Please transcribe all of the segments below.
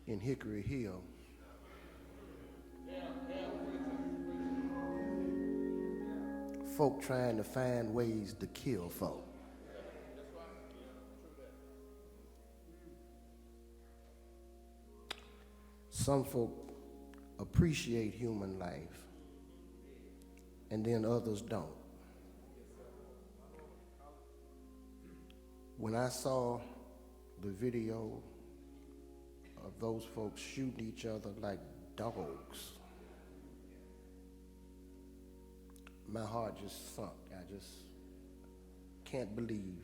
in Hickory Hill. Folk trying to find ways to kill folk. Some folk appreciate human life, and then others don't. When I saw the video of those folks shooting each other like dogs, my heart just sunk. I just can't believe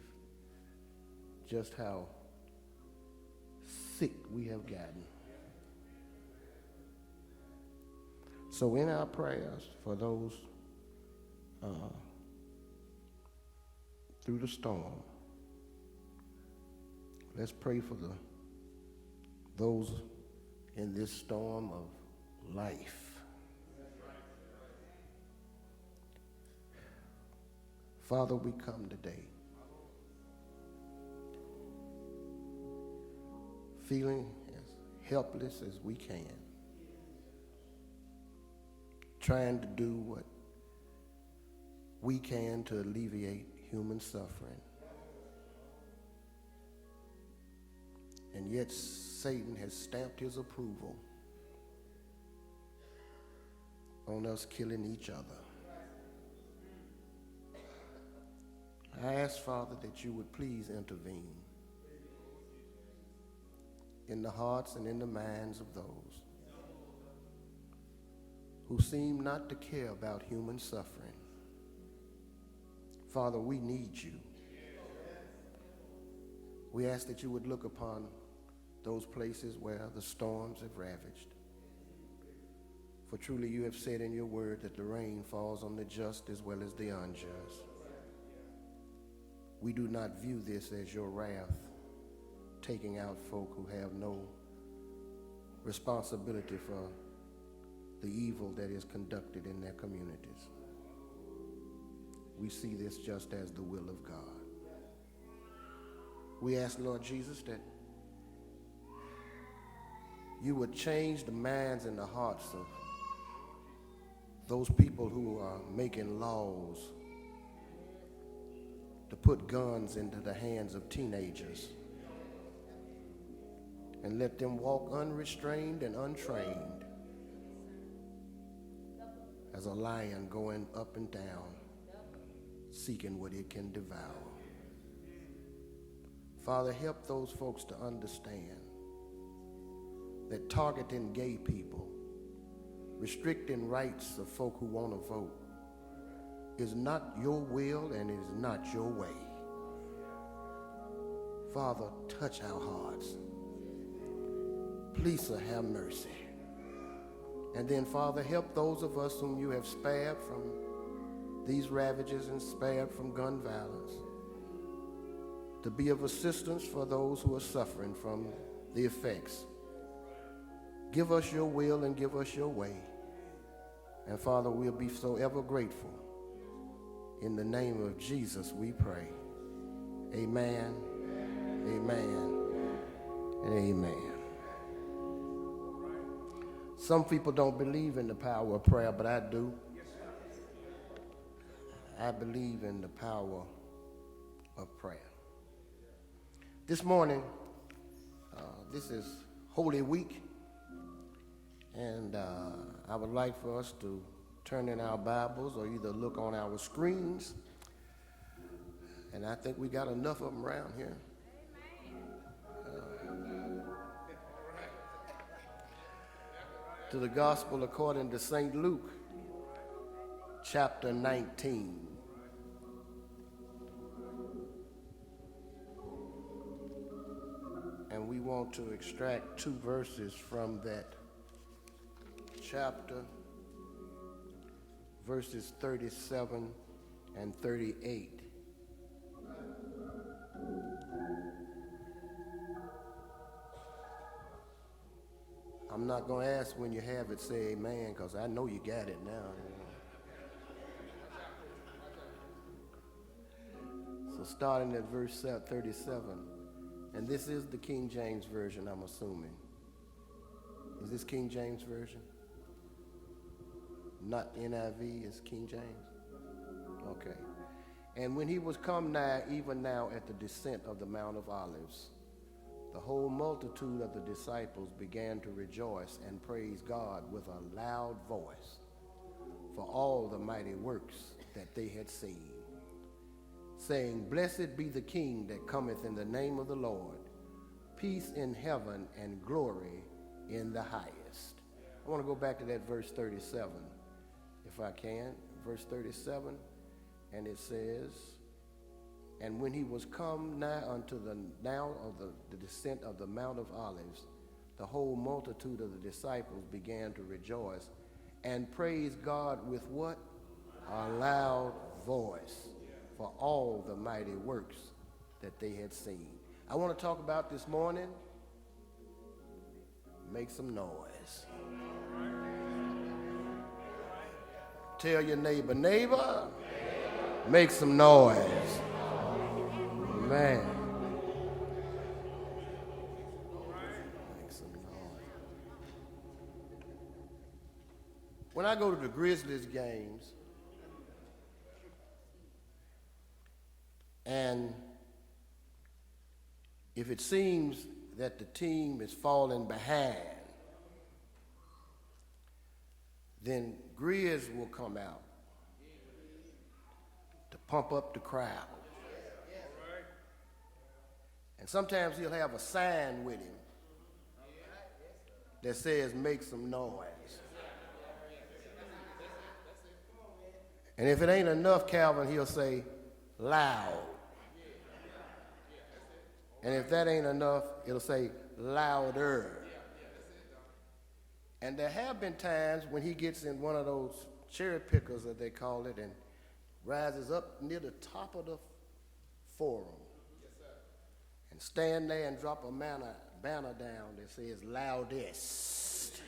just how sick we have gotten. So in our prayers for those through the storm, let's pray for those in this storm of life. Father, we come today feeling as helpless as we can, trying to do what we can to alleviate human suffering. And yet Satan has stamped his approval on us killing each other. I ask, Father, that you would please intervene in the hearts and in the minds of those who seem not to care about human suffering. Father, we need you. We ask that you would look upon those places where the storms have ravaged. For truly you have said in your word that the rain falls on the just as well as the unjust. We do not view this as your wrath, taking out folk who have no responsibility for the evil that is conducted in their communities. We see this just as the will of God. We ask, Lord Jesus, that you would change the minds and the hearts of those people who are making laws to put guns into the hands of teenagers and let them walk unrestrained and untrained as a lion going up and down, seeking what it can devour. Father, help those folks to understand that targeting gay people, restricting rights of folk who want to vote, is not your will and is not your way. Father, touch our hearts. Please, sir, have mercy. And then, Father, help those of us whom you have spared from these ravages and spared from gun violence to be of assistance for those who are suffering from the effects. Give us your will and give us your way. And Father, we'll be so ever grateful. In the name of Jesus we pray. Amen, amen, and amen. Some people don't believe in the power of prayer, but I do. I believe in the power of prayer. This morning, this is Holy Week, and I would like for us to turn in our Bibles or either look on our screens, and I think we got enough of them around here. To the Gospel according to St. Luke, chapter 19. And we want to extract two verses from that chapter, verses 37 and 38. I'm not going to ask when you have it, say amen, because I know you got it now. So starting at verse 37, and this is the King James Version, I'm assuming. Is this King James Version? Not NIV, it's King James? Okay. And when he was come nigh, even now at the descent of the Mount of Olives, the whole multitude of the disciples began to rejoice and praise God with a loud voice for all the mighty works that they had seen, saying, Blessed be the King that cometh in the name of the Lord, peace in heaven and glory in the highest. I want to go back to that verse 37, if I can. Verse 37, and it says, And when he was come nigh unto the now of the descent of the Mount of Olives, the whole multitude of the disciples began to rejoice and praise God with what? A loud voice for all the mighty works that they had seen. I want to talk about this morning, make some noise. Tell your neighbor, make some noise. Man. Make some noise. When I go to the Grizzlies games, and if it seems that the team is falling behind, then Grizz will come out to pump up the crowd. And sometimes he'll have a sign with him that says, make some noise. And if it ain't enough, Calvin, he'll say, loud. And if that ain't enough, it'll say, louder. And there have been times when he gets in one of those cherry pickers, as they call it, and rises up near the top of the forum. And stand there and drop a banner down that says loudest.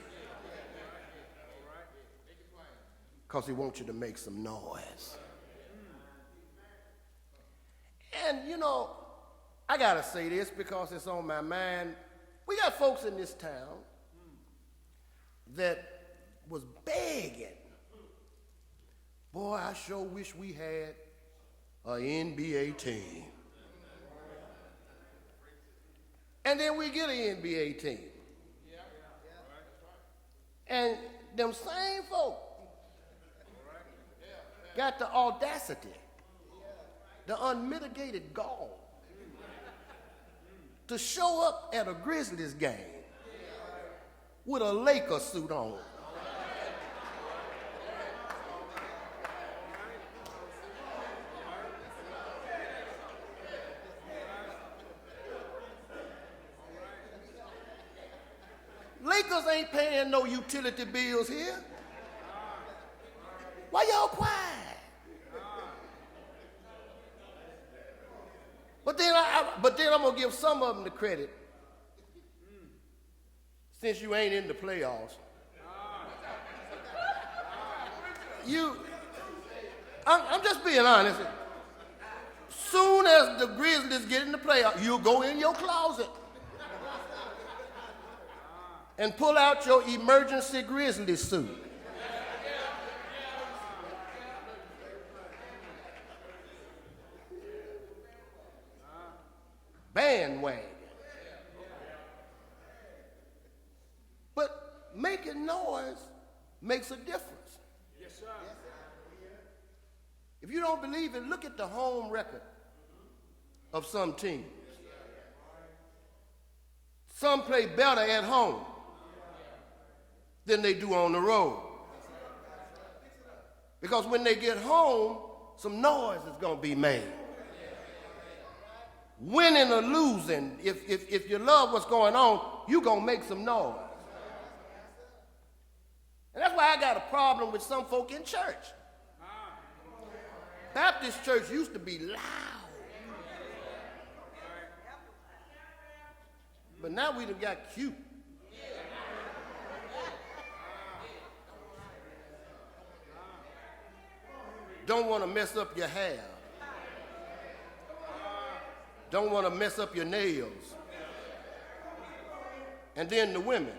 Because he wants you to make some noise. And, you know, I got to say this because it's on my mind. We got folks in this town that was begging. Boy, I sure wish we had an NBA team. And then we get an NBA team. And them same folk got the audacity, the unmitigated gall to show up at a Grizzlies game with a Laker suit on. Lakers ain't paying no utility bills here. Why y'all quiet? But then I'm gonna give some of them the credit, since you ain't in the playoffs. I'm just being honest. Soon as the Grizzlies get in the playoffs, you'll go in your closet and pull out your emergency Grizzly suit. Bandwagon. But making noise makes a difference. Yes, sir. If you don't believe it, look at the home record of some teams. Some play better at home than they do on the road. Because when they get home, some noise is going to be made. Winning or losing, if you love what's going on, you're going to make some noise. And that's why I got a problem with some folk in church. Baptist church used to be loud. But now we done got cute. Don't want to mess up your hair. Don't want to mess up your nails. And then the women.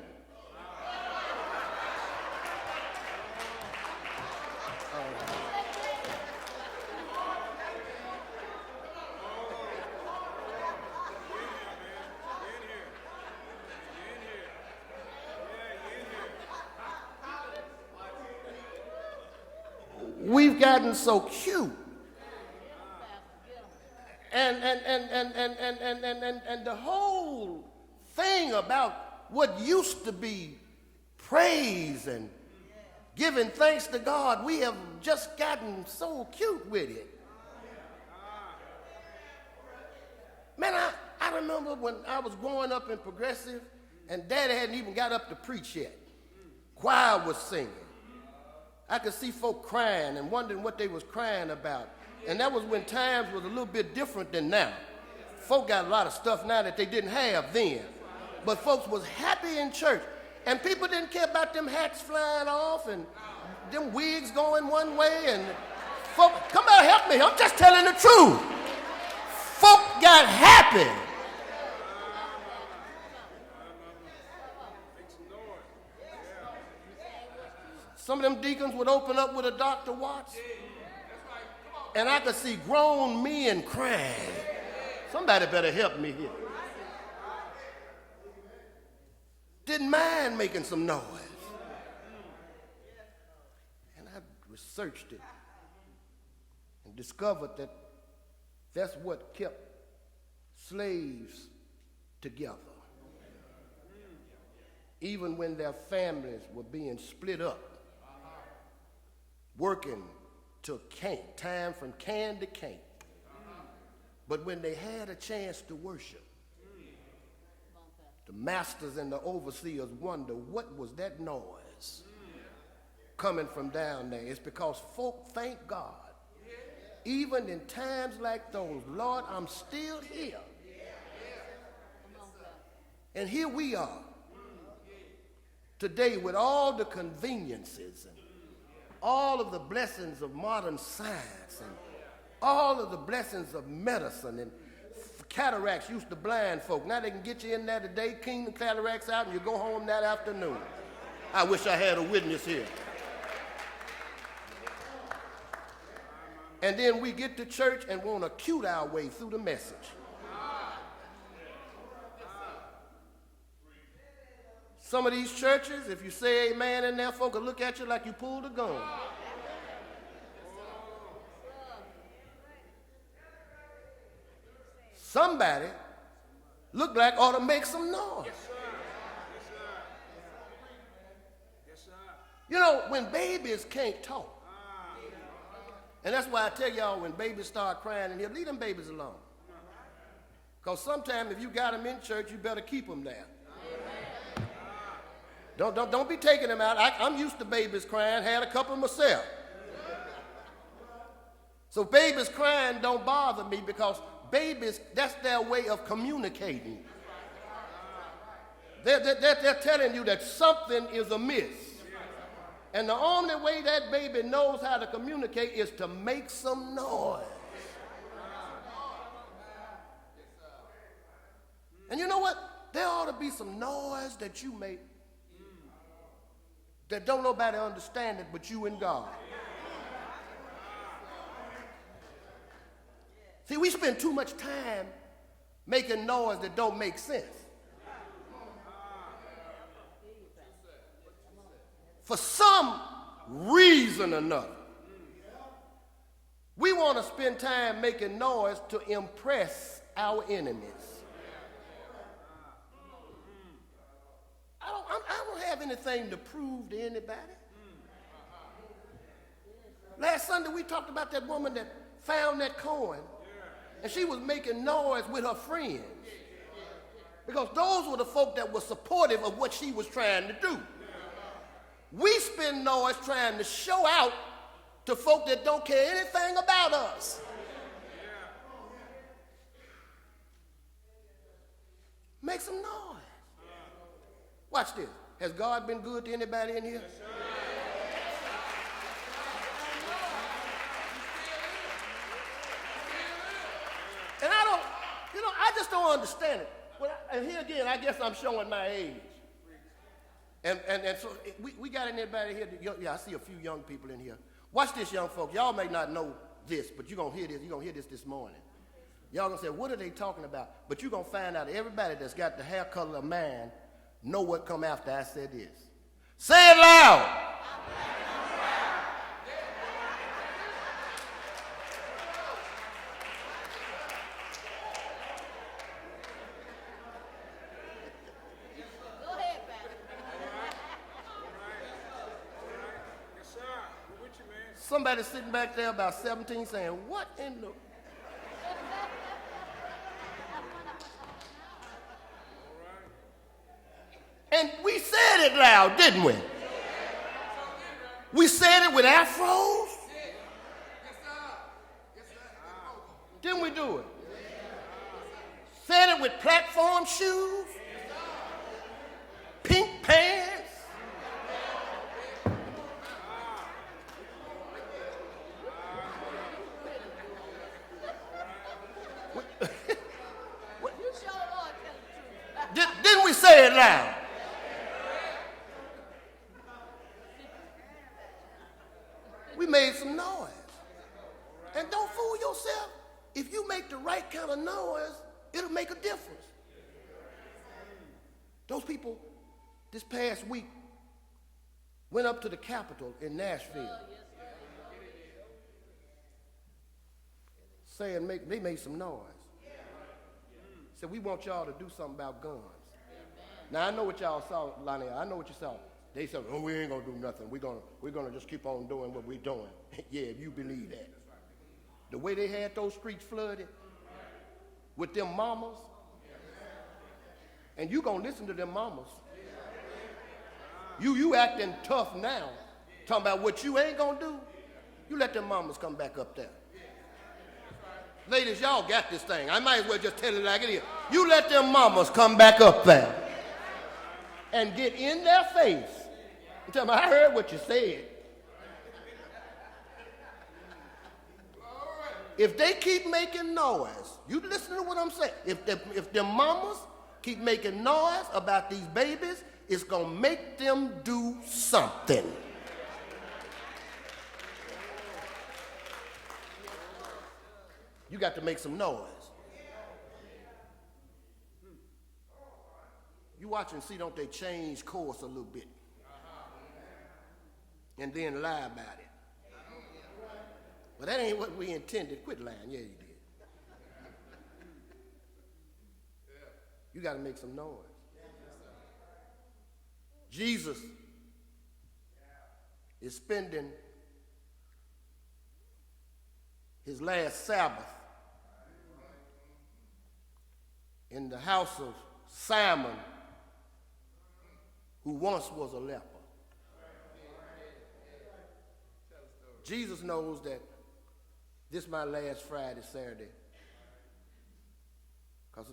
We've gotten so cute. And the whole thing about what used to be praise and giving thanks to God, we have just gotten so cute with it. Man, I remember when I was growing up in Progressive and Daddy hadn't even got up to preach yet. Choir was singing. I could see folk crying and wondering what they was crying about. And that was when times was a little bit different than now. Folk got a lot of stuff now that they didn't have then. But folks was happy in church. And people didn't care about them hats flying off and them wigs going one way. And folk, come out, help me. I'm just telling the truth. Folk got happy. Some of them deacons would open up with a Dr. Watts. And I could see grown men crying. Somebody better help me here. Didn't mind making some noise. And I researched it and discovered that that's what kept slaves together. Even when their families were being split up, working to time from can to can't. But when they had a chance to worship, the masters and the overseers wonder, what was that noise coming from down there? It's because folk thank God. Even in times like those, Lord, I'm still here. And here we are today with all the conveniences and all of the blessings of modern science and all of the blessings of medicine. And cataracts used to blind folk. Now they can get you in there today, clean the cataracts out, and you go home that afternoon. I wish I had a witness here. And then we get to church and want to cute our way through the message. Some of these churches, if you say amen in there, folk will look at you like you pulled a gun. Somebody look like ought to make some noise. You know, when babies can't talk, and that's why I tell y'all when babies start crying in here, leave them babies alone. Because sometimes if you got them in church, you better keep them there. Don't be taking them out. I'm used to babies crying, had a couple myself. So babies crying don't bother me because babies, that's their way of communicating. They're telling you that something is amiss. And the only way that baby knows how to communicate is to make some noise. And you know what? There ought to be some noise that you make that don't nobody understand it but you and God. See, we spend too much time making noise that don't make sense. For some reason or another, we want to spend time making noise to impress our enemies. I don't have anything to prove to anybody. Last Sunday we talked about that woman that found that coin, and she was making noise with her friends because those were the folk that were supportive of what she was trying to do. We spend noise trying to show out to folk that don't care anything about us. Make some noise. Watch this. Has God been good to anybody in here? And I just don't understand it. And here again, I guess I'm showing my age. And so we got anybody here? Yeah, I see a few young people in here. Watch this, young folks. Y'all may not know this, but you're going to hear this. You're going to hear this morning. Y'all going to say, what are they talking about? But you're going to find out everybody that's got the hair color of mine know what come after I said this. Say it loud. Somebody sitting back there about 17 saying, what in the... And we said it loud, didn't we? We said it with afros. Didn't we do it? Said it with platform shoes, pink pants. Didn't we say it loud? We made some noise. And don't fool yourself. If you make the right kind of noise, it'll make a difference. Those people this past week went up to the Capitol in Nashville saying they made some noise. Said, we want y'all to do something about guns. Now, I know what y'all saw, Lonnie. I know what you saw. They said, oh, we ain't going to do nothing. We're gonna just keep on doing what we're doing. Yeah, if you believe that. The way they had those streets flooded with them mamas, and you going to listen to them mamas. You acting tough now, talking about what you ain't going to do. You let them mamas come back up there. Ladies, y'all got this thing. I might as well just tell it like it is. You let them mamas come back up there and get in their face and tell them, I heard what you said. If they keep making noise, you listen to what I'm saying. If them mamas keep making noise about these babies, it's going to make them do something. You got to make some noise. You watch and see, don't they change course a little bit? And then lie about it. But that ain't what we intended. Quit lying. Yeah, you did. You got to make some noise. Jesus is spending his last Sabbath in the house of Simon, who once was a leper. Jesus knows that this is my last Friday, Saturday, because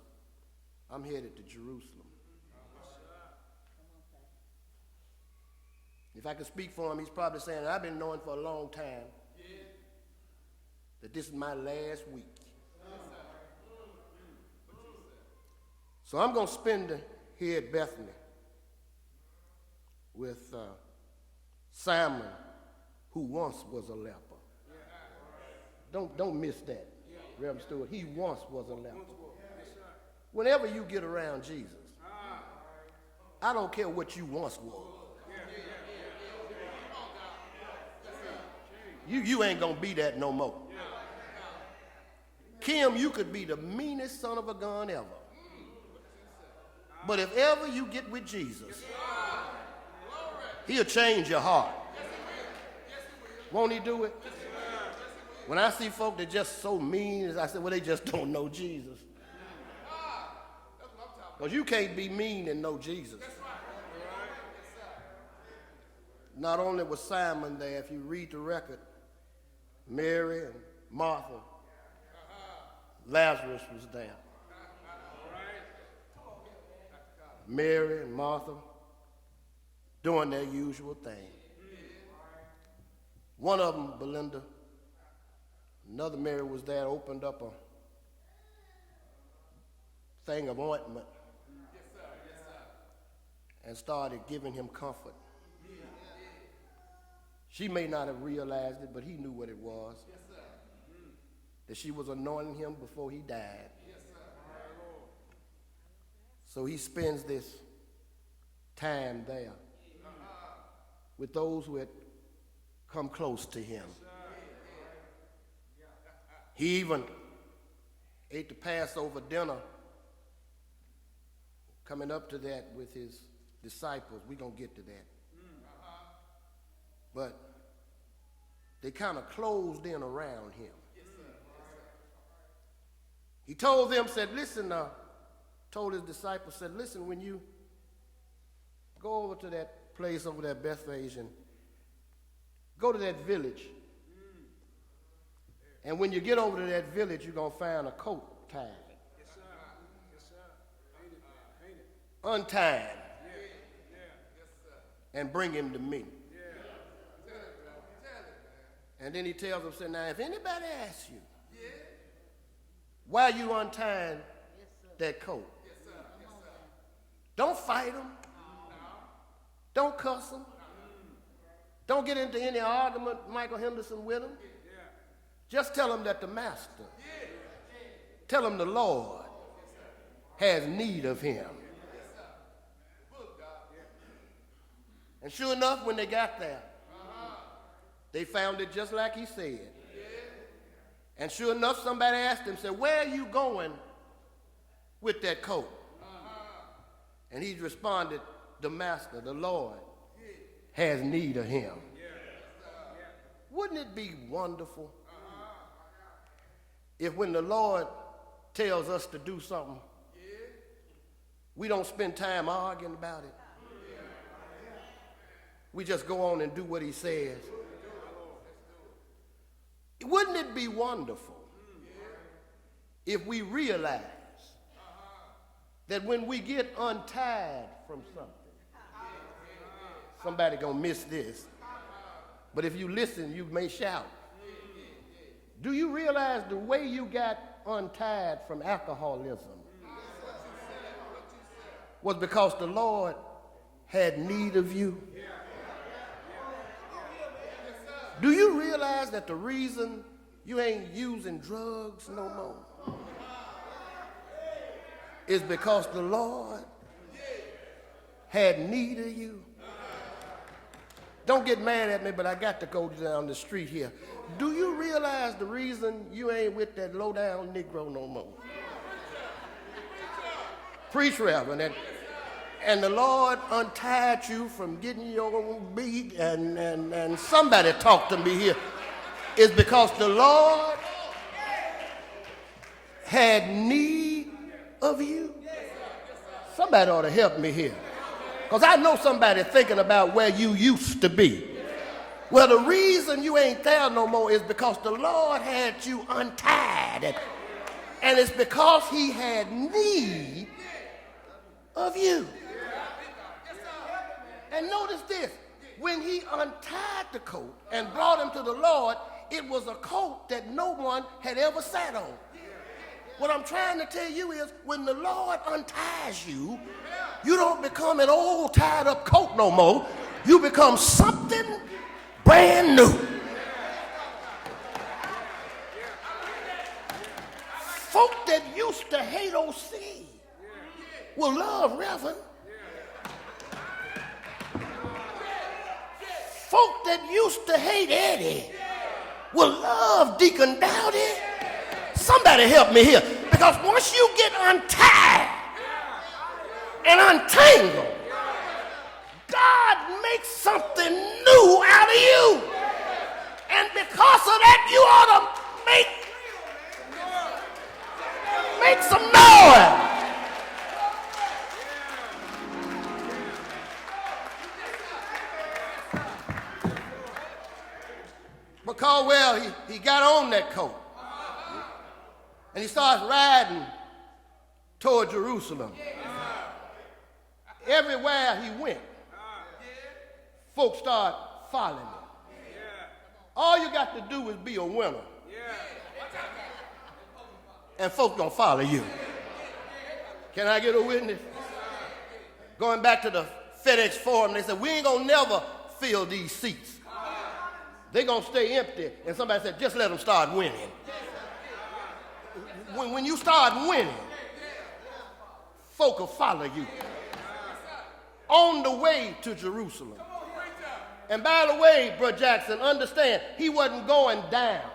I'm headed to Jerusalem. If I could speak for him, he's probably saying, I've been knowing for a long time that this is my last week. So I'm going to spend here at Bethany with Simon, who once was a leper. Don't miss that, Reverend Stewart. He once was a leper. Whenever you get around Jesus, I don't care what you once was. You ain't going to be that no more. Kim, you could be the meanest son of a gun ever. But if ever you get with Jesus, he'll change your heart. Won't he do it? When I see folk that just so mean, I say, well, they just don't know Jesus. Because you can't be mean and know Jesus. Not only was Simon there, if you read the record, Mary and Martha, Lazarus was there. Mary and Martha doing their usual thing. One of them, Belinda, another Mary was there, opened up a thing of ointment and started giving him comfort. She may not have realized it, but he knew what it was. That she was anointing him before he died. So he spends this time there with those who had come close to him. He even ate the Passover dinner, coming up to that with his disciples. We're going to get to that. But they kind of closed in around him. He told them, said, listen, told his disciples, said, listen, when you go over to that place over there, Bethlehem, go to that village. And when you get over to that village, you're going to find a coat tied. Yes, sir. Yes, sir. Ain't it? Untied. Yeah. Yes, sir. And bring him to me. Yeah. And then he tells them, say, now, if anybody asks you, why you untying that coat? Yes, sir. Yes, sir. Don't fight them. Don't cuss them. Don't get into any argument, Michael Henderson, with them. Just tell them that the master, tell them the Lord has need of him. And sure enough, when they got there, they found it just like he said. And sure enough, somebody asked him, said, where are you going with that coat? And he responded, the master, the Lord, has need of him. Wouldn't it be wonderful if when the Lord tells us to do something, we don't spend time arguing about it? We just go on and do what he says. Wouldn't it be wonderful if we realize that when we get untied from something, somebody gonna miss this, but if you listen, you may shout. Do you realize the way you got untied from alcoholism was because the Lord had need of you? Do you realize that the reason you ain't using drugs no more is because the Lord had need of you? Don't get mad at me, but I got to go down the street here. Do you realize the reason you ain't with that low-down Negro no more? Preach, Reverend. And the Lord untied you from getting your beat, and somebody talk to me here. It's because the Lord had need of you. Somebody ought to help me here. Because I know somebody thinking about where you used to be. Well, the reason you ain't there no more is because the Lord had you untied. And it's because he had need of you. And notice this, when he untied the coat and brought him to the Lord, it was a coat that no one had ever sat on. What I'm trying to tell you is when the Lord unties you, you don't become an old tied up coat no more. You become something brand new. Folk that used to hate OC will love Reverend. Folk that used to hate Eddie will love Deacon Dowdy. Somebody help me here. Because once you get untied and untangled, God makes something new out of you. And because of that, you ought to make some noise. Because, well, he got on that coat. And he starts riding toward Jerusalem. Everywhere he went, folks start following him. All you got to do is be a winner. And folks gonna follow you. Can I get a witness? Going back to the FedEx Forum, they said, we ain't gonna never fill these seats. They're going to stay empty. And somebody said, just let them start winning. When you start winning, folk will follow you. On the way to Jerusalem. And by the way, Brother Jackson, understand, he wasn't going down.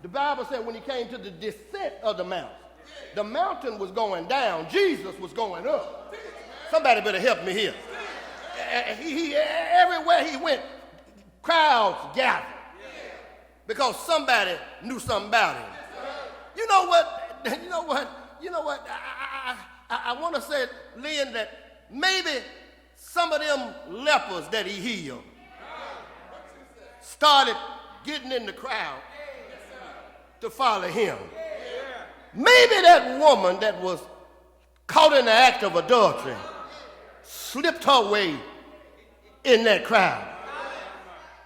The Bible said when he came to the descent of the mountain was going down. Jesus was going up. Somebody better help me here. Everywhere he went, crowds gathered. because somebody knew something about him. You know what? I want to say, Lynn, that maybe some of them lepers that he healed started getting in the crowd to follow him. Maybe that woman that was caught in the act of adultery slipped her way in that crowd.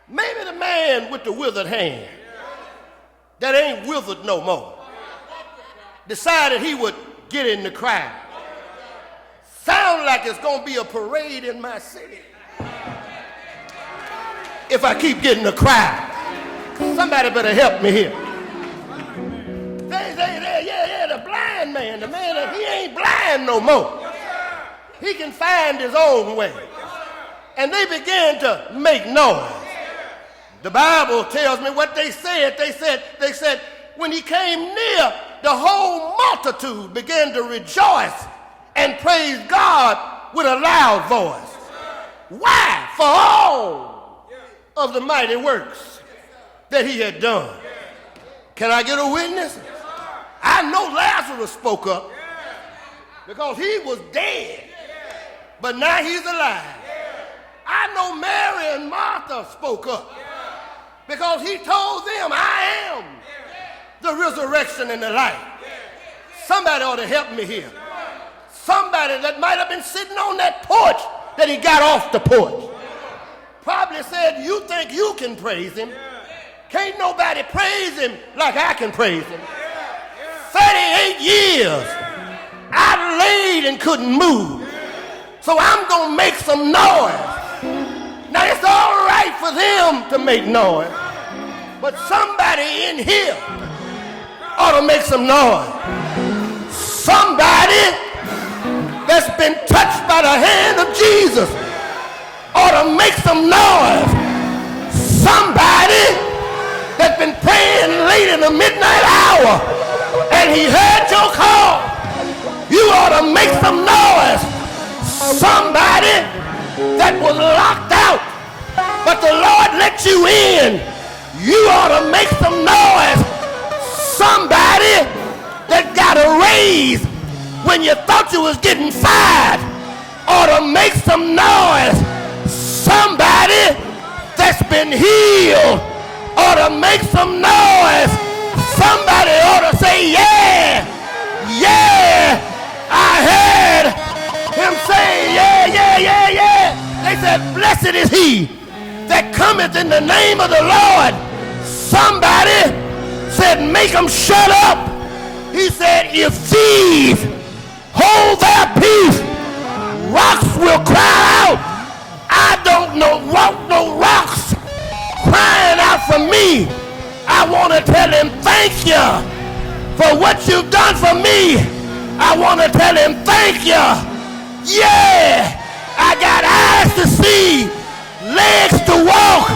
Maybe the man with the withered hand that ain't withered no more decided he would get in the crowd. Sound like it's going to be a parade in my city if I keep getting a crowd. Somebody better help me here. The blind man, the man that he ain't blind no more. He can find his own way. And they began to make noise. The Bible tells me what they said. They said when he came near, the whole multitude began to rejoice and praise God with a loud voice. Why? For all of the mighty works that he had done. Can I get a witness? I know Lazarus spoke up because he was dead, but now he's alive. I know Mary and Martha spoke up because he told them, I am the resurrection and the life. Somebody ought to help me here. Somebody that might have been sitting on that porch that he got off the porch probably said, you think you can praise him? Can't nobody praise him like I can praise him. 38 years I laid and couldn't move, so I'm going to make some noise. Now it's all right for them to make noise, but somebody in here ought to make some noise. Somebody that's been touched by the hand of Jesus ought to make some noise. Somebody that's been praying late in the midnight hour and he heard your call, you ought to make some noise. Somebody that was locked out, but the Lord let you in, you ought to make some noise. Somebody that got a raise when you thought you was getting fired ought to make some noise. Somebody that's been healed ought to make some noise. Somebody ought to say, yeah, yeah. I heard him say, yeah. They said, blessed is he that cometh in the name of the Lord. Somebody said, make them shut up. He said, if thieves hold their peace, rocks will cry out. I don't want no rocks crying out for me. I want to tell him thank you for what you've done for me. I want to tell him thank you. Yeah, I got eyes to see, legs to walk,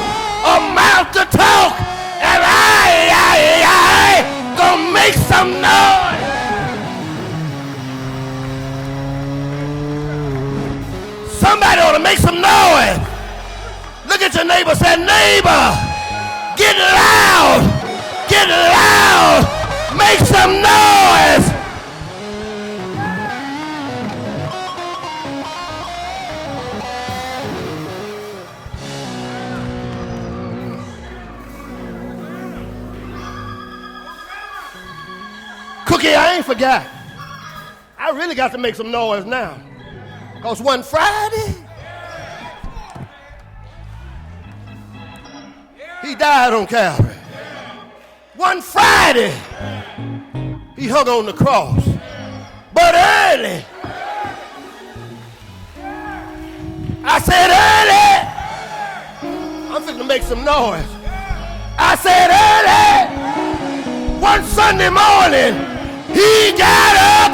a mouth to talk, and I gonna make some noise. Somebody ought to make some noise. Look at your neighbor, say, neighbor, get loud, make some noise. Cookie, I ain't forgot. I really got to make some noise now. Because one Friday, he died on Calvary. One Friday, he hung on the cross. But early, I said early, I'm fixing to make some noise. I said early, one Sunday morning, he got up.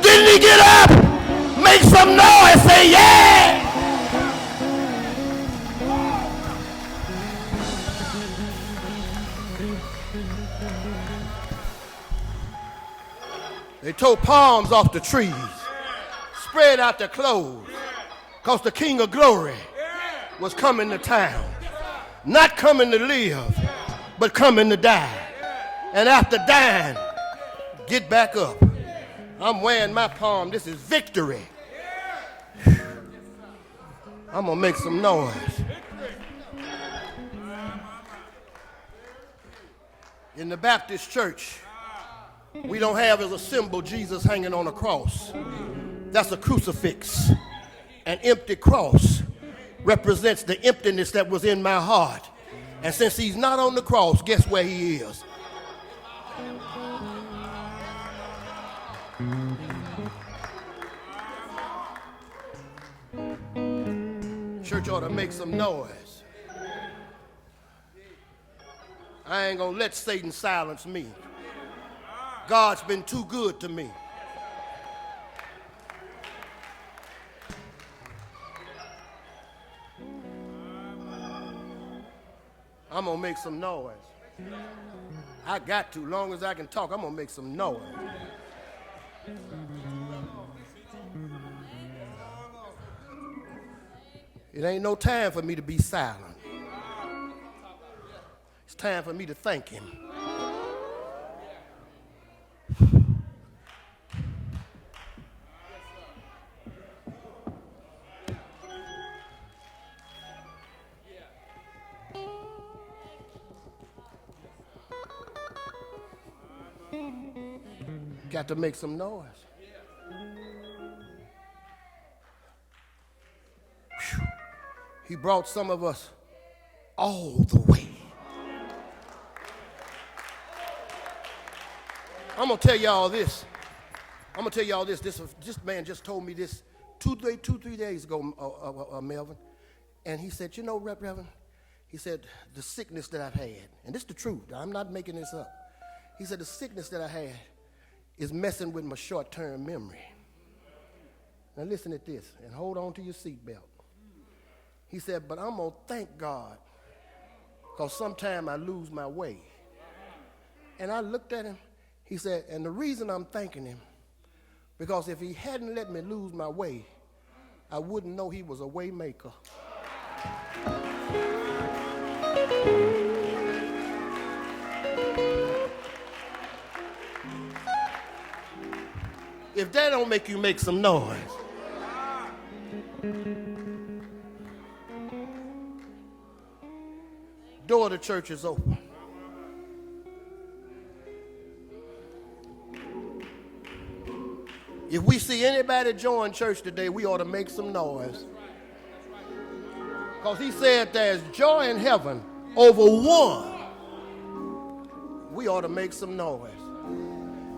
Didn't he get up? Make some noise, say yeah. They tore palms off the trees, spread out their clothes, because the King of Glory was coming to town. Not coming to live, but coming to die. And after dying, get back up. I'm wearing my palm. This is victory. I'm going to make some noise. In the Baptist church, we don't have as a symbol Jesus hanging on a cross. That's a crucifix. An empty cross represents the emptiness that was in my heart. And since he's not on the cross, guess where he is? Church ought to make some noise. I ain't gonna let Satan silence me. God's been too good to me. I'm gonna make some noise. I got to, long as I can talk, I'm gonna make some noise. It ain't no time for me to be silent. It's time for me to thank him. Got to make some noise. Whew. He brought some of us all the way. I'm going to tell y'all this. This man just told me this 2-3 days ago, Melvin. And he said, you know, Reverend, he said, the sickness that I've had, and this is the truth, I'm not making this up. He said, the sickness that I had is messing with my short-term memory. Now listen at this, and hold on to your seatbelt. He said, but I'm going to thank God, because sometimes I lose my way. And I looked at him, he said, and the reason I'm thanking him, because if he hadn't let me lose my way, I wouldn't know he was a way maker. If that don't make you make some noise. Door of the church is open. If we see anybody join church today, we ought to make some noise. Because he said there's joy in heaven over one. We ought to make some noise.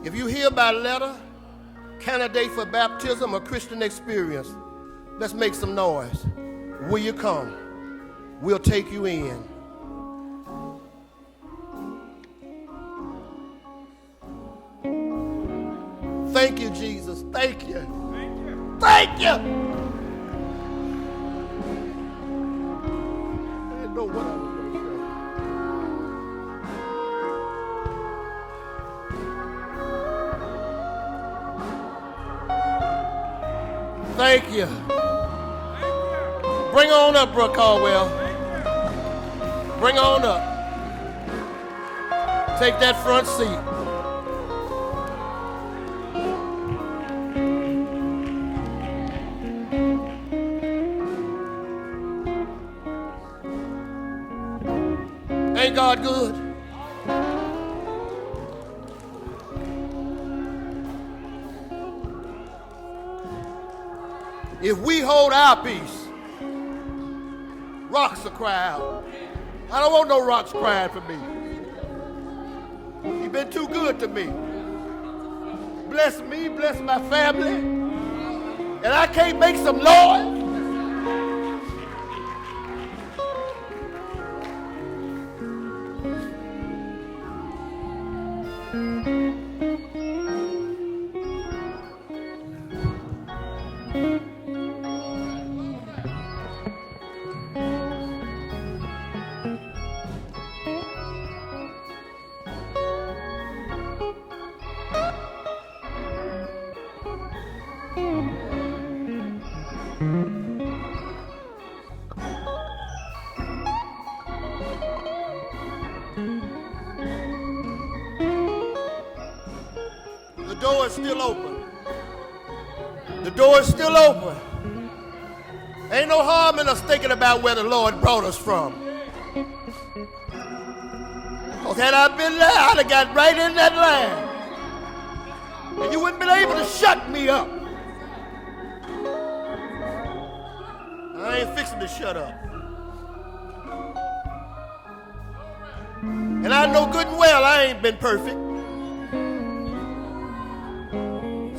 If you hear by letter, candidate for baptism or Christian experience, let's make some noise. Will you come? We'll take you in. Thank you, Jesus. Thank you. Thank you. I didn't know what I was going to say. Thank you. Bring on up, Brooke Caldwell. Bring on up. Take that front seat. Ain't God good? If we hold our peace, rocks will cry out. I don't want no rocks crying for me. He's been too good to me. Bless me, bless my family, and I can't make some noise. Mm-hmm. is still open. The door is still open. Ain't no harm in us thinking about where the Lord brought us from. Because had I been there, I'd have got right in that line. And you wouldn't been able to shut me up. I ain't fixing to shut up. And I know good and well I ain't been perfect.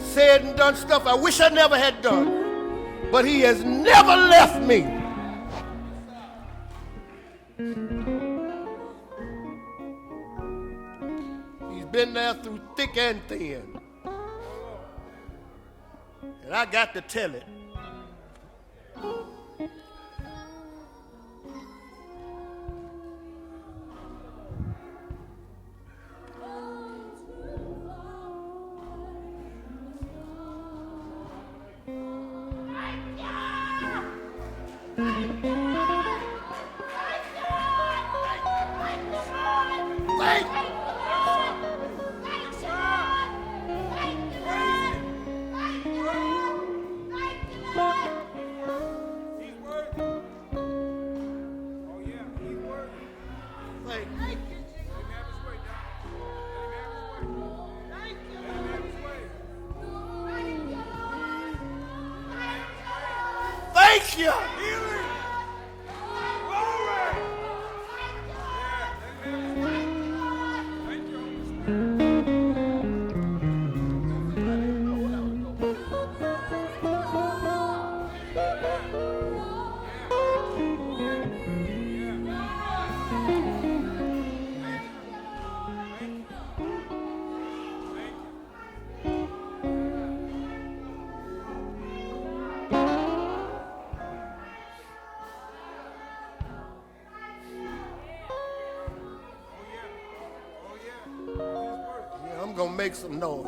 Said and done stuff I wish I never had done. But he has never left me. He's been there through thick and thin. And I got to tell it. Thank you. I'm gonna make some noise.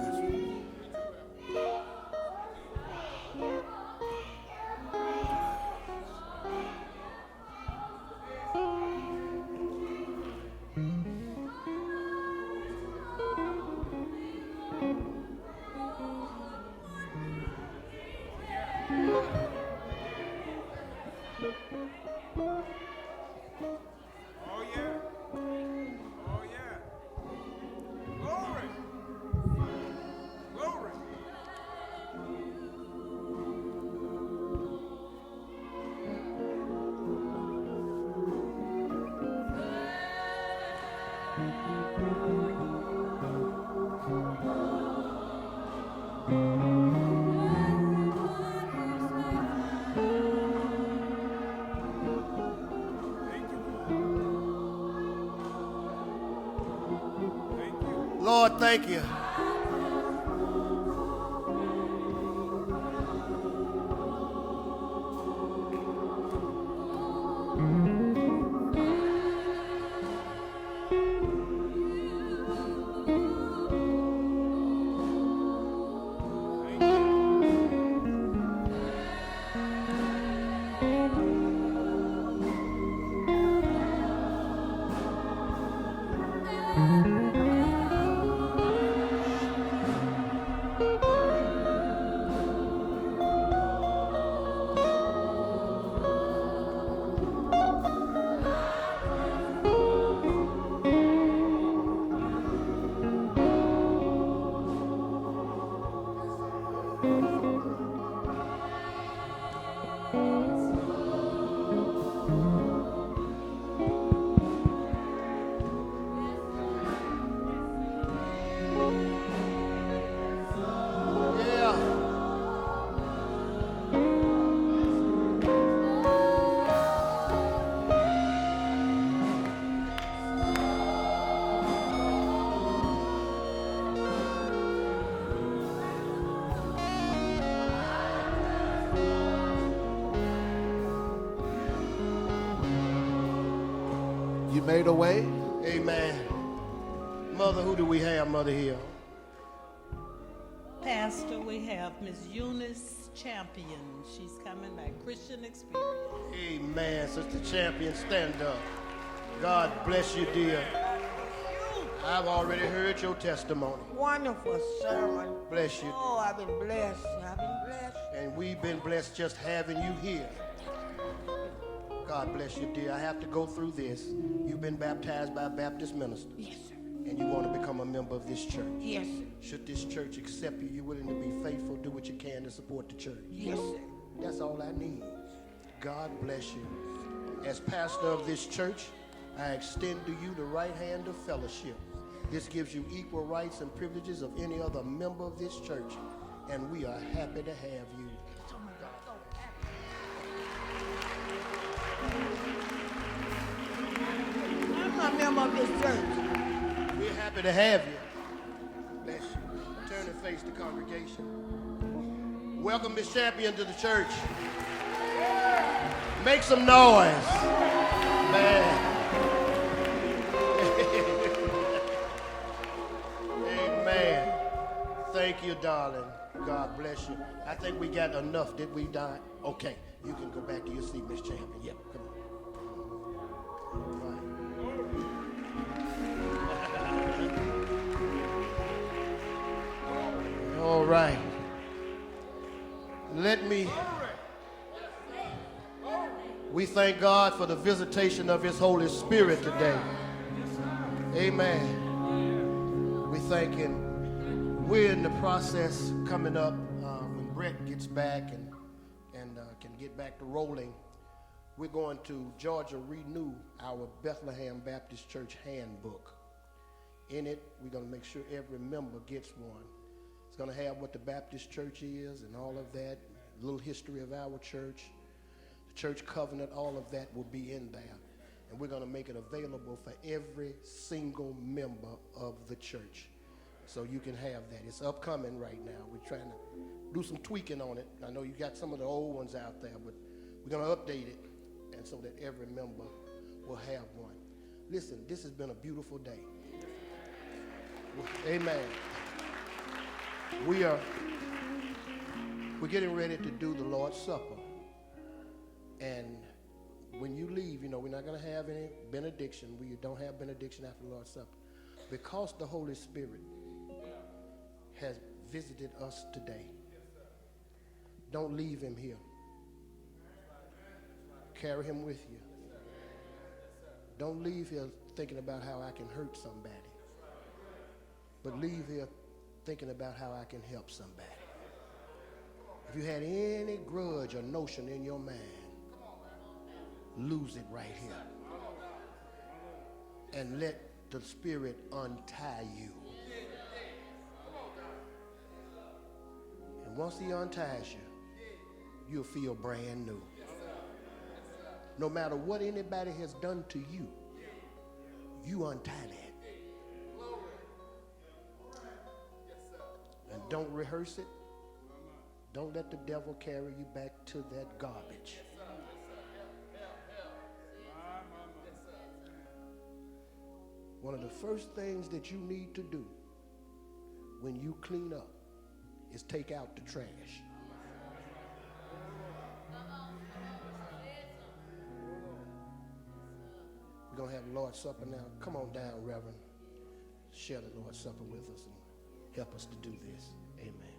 Lord, thank you. You made a way. Amen. Mother, who do we have, Mother Hill? Pastor, we have Miss Eunice Champion. She's coming by Christian Experience. Amen. Sister Champion, stand up. God bless you, dear. I've already heard your testimony. Wonderful sermon. Bless you. Oh, I've been blessed. I've been blessed. And we've been blessed just having you here. God bless you, dear. I have to go through this. You've been baptized by a Baptist minister. Yes, sir. And you want to become a member of this church. Yes, sir. Should this church accept you, you're willing to be faithful, do what you can to support the church. Yes, sir. That's all I need. God bless you. As pastor of this church, I extend to you the right hand of fellowship. This gives you equal rights and privileges of any other member of this church, and we are happy to have you. I'm a member of this church. We're happy to have you. Bless you. Turn and face the congregation. Welcome Miss Champion to the church. Make some noise. Man. Amen. Thank you, darling. God bless you. I think we got enough. Did we, Don? Okay. You can go back to your seat, Miss Champion. Yep. Come on. All right. We thank God for the visitation of His Holy Spirit today. Amen. We thank Him. We're in the process coming up when Brett gets back and can get back to rolling. We're going to Georgia renew our Bethlehem Baptist Church handbook. In it, we're going to make sure every member gets one. It's going to have what the Baptist church is and all of that, a little history of our church, the church covenant, all of that will be in there. And we're going to make it available for every single member of the church. So you can have that. It's upcoming right now. We're trying to do some tweaking on it. I know you got some of the old ones out there, but we're going to update it and so that every member will have one. Listen, this has been a beautiful day. Amen. We're getting ready to do the Lord's Supper. And when you leave, we're not going to have any benediction. We don't have benediction after the Lord's Supper. Because the Holy Spirit has visited us today, don't leave Him here. Carry Him with you. Don't leave here thinking about how I can hurt somebody. But leave here thinking about how I can help somebody. If you had any grudge or notion in your mind, lose it right here. And let the Spirit untie you. And once He unties you, you'll feel brand new. No matter what anybody has done to you, you untie that. And don't rehearse it. Don't let the devil carry you back to that garbage. One of the first things that you need to do when you clean up is take out the trash. We're going to have the Lord's Supper now. Come on down, Reverend. Share the Lord's Supper with us and help us to do this. Amen.